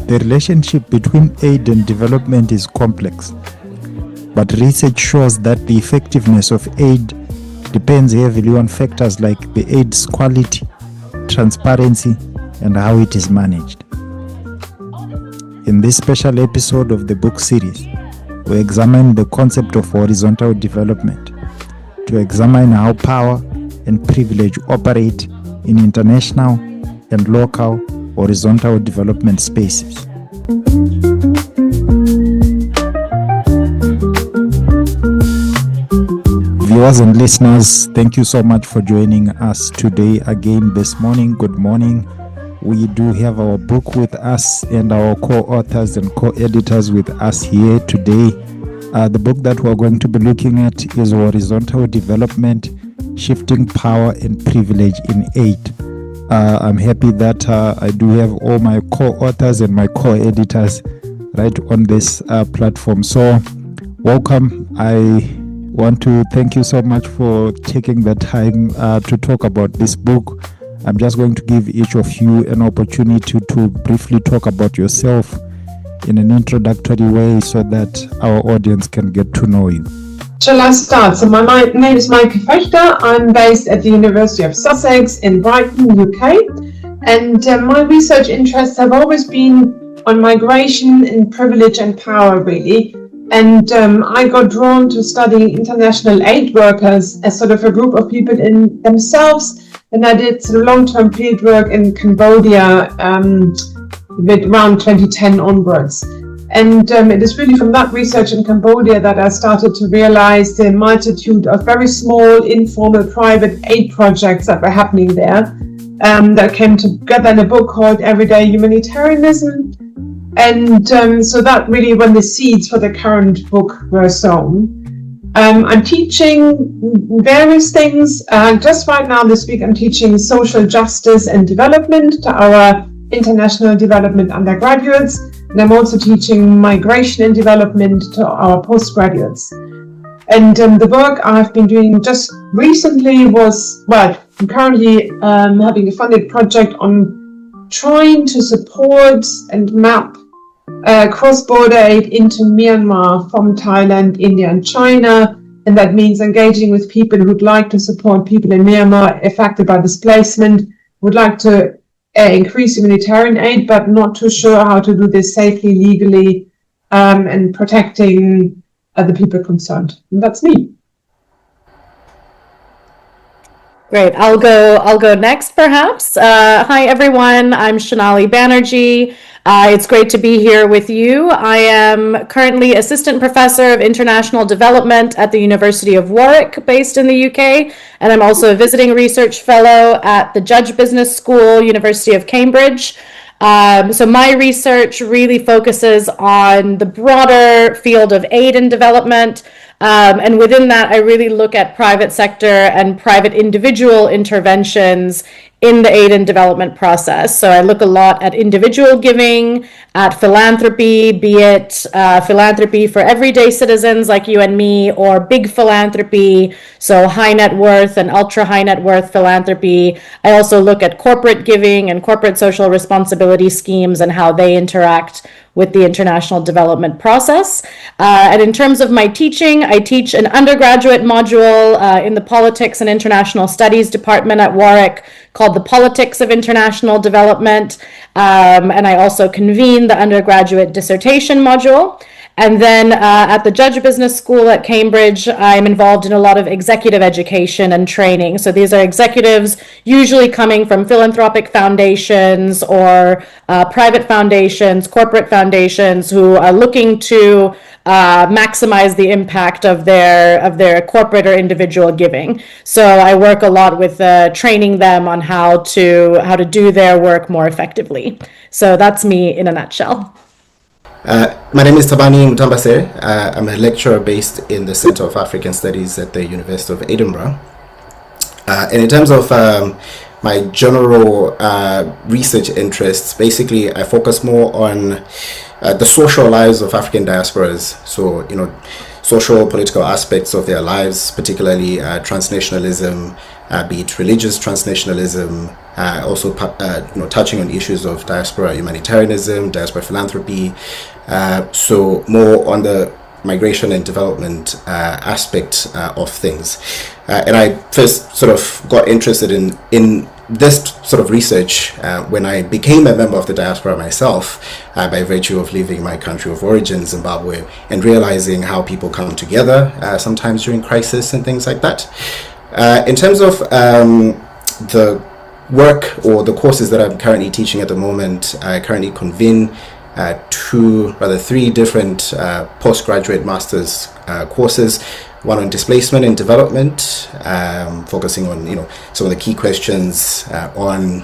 The relationship between aid and development is complex, but research shows that the effectiveness of aid depends heavily on factors like the aid's quality, transparency, and how it is managed. In this special episode of the book series, we examine the concept of horizontal development to examine how power and privilege operate in international and local horizontal development spaces. Viewers and listeners, thank you so much for joining us today again this morning. Good morning. We do have our book with us and our co-authors and co-editors with us here today. The book that we're going to be looking at is Horizontal Development, Shifting Power and Privilege in Aid. I'm happy that I do have all my co-authors and my co-editors right on this platform. So welcome. I want to thank you so much for taking the time to talk about this book. I'm just going to give each of you an opportunity to briefly talk about yourself in an introductory way so that our audience can get to know you. Shall I start? So my name is Anne-Meike Fechter. I'm based at the University of Sussex in Brighton, UK. And my research interests have always been on migration and privilege and power, really. And I got drawn to studying international aid workers as sort of a group of people in themselves. And I did sort of long-term fieldwork in Cambodia around 2010 onwards. And it is really from that research in Cambodia that I started to realize the multitude of very small, informal, private aid projects that were happening there that came together in a book called Everyday Humanitarianism. And so that really when the seeds for the current book were sown. I'm teaching various things. Just right now this week I'm teaching social justice and development to our international development undergraduates. And I'm also teaching migration and development to our postgraduates. And the work I've been doing just recently was, I'm currently having a funded project on trying to support and map cross-border aid into Myanmar from Thailand, India, and China. And that means engaging with people who'd like to support people in Myanmar affected by displacement, would like to increase humanitarian aid, but not too sure how to do this safely, legally, and protecting the people concerned. And that's me. Great. I'll go next, perhaps. Hi, everyone. I'm Shonali Banerjee. It's great to be here with you. I am currently Assistant Professor of International Development at the University of Warwick, based in the UK, and I'm also a Visiting Research Fellow at the Judge Business School, University of Cambridge. So my research really focuses on the broader field of aid and development, and within that, I really look at private sector and private individual interventions in the aid and development process. So I look a lot at individual giving, at philanthropy, be it philanthropy for everyday citizens like you and me, or big philanthropy, so high net worth and ultra high net worth philanthropy. I also look at corporate giving and corporate social responsibility schemes and how they interact with the international development process. And in terms of my teaching, I teach an undergraduate module in the Politics and International Studies department at Warwick called The Politics of International Development. And I also convene the undergraduate dissertation module. And then at the Judge Business School at Cambridge, I'm involved in a lot of executive education and training. So these are executives usually coming from philanthropic foundations or private foundations, corporate foundations who are looking to maximize the impact of their corporate or individual giving. So I work a lot with training them on how to do their work more effectively. So that's me in a nutshell. My name is Thabani Mutambasere. I'm a lecturer based in the Center of African Studies at the University of Edinburgh. And in terms of my general research interests, basically I focus more on the social lives of African diasporas. So, social political aspects of their lives, particularly transnationalism, be it religious transnationalism, also touching on issues of diaspora humanitarianism, diaspora philanthropy, so more on the migration and development aspect of things. And I first sort of got interested in this sort of research when I became a member of the diaspora myself, by virtue of leaving my country of origin, Zimbabwe, and realizing how people come together sometimes during crisis and things like that. In terms of the work or the courses that I'm currently teaching at the moment, I currently convene three different postgraduate master's courses. One on displacement and development, focusing on some of the key questions on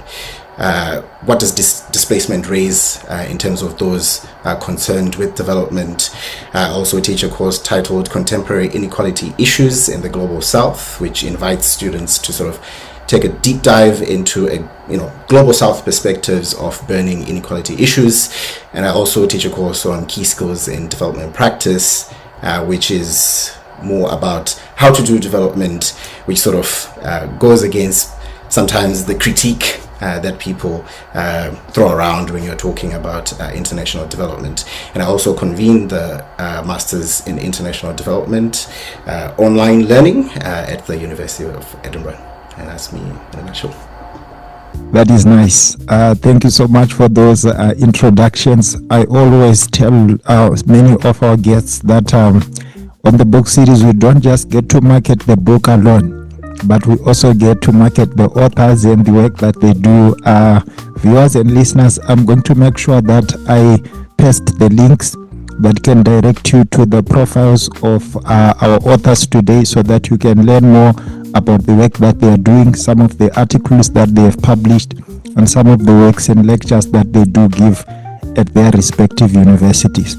what does displacement raise in terms of those concerned with development. I also teach a course titled Contemporary Inequality Issues in the Global South, which invites students to sort of take a deep dive into global South perspectives of burning inequality issues. And I also teach a course on key skills in development practice, which is more about how to do development, which sort of goes against sometimes the critique that people throw around when you're talking about international development. And I also convene the Masters in International Development online learning at the University of Edinburgh. And that's me in a nutshell. That is nice. Thank you so much for those introductions. I always tell many of our guests that on the book series, we don't just get to market the book alone, but we also get to market the authors and the work that they do. Viewers and listeners, I'm going to make sure that I paste the links that can direct you to the profiles of our authors today, so that you can learn more about the work that they are doing, some of the articles that they have published, and some of the works and lectures that they do give at their respective universities.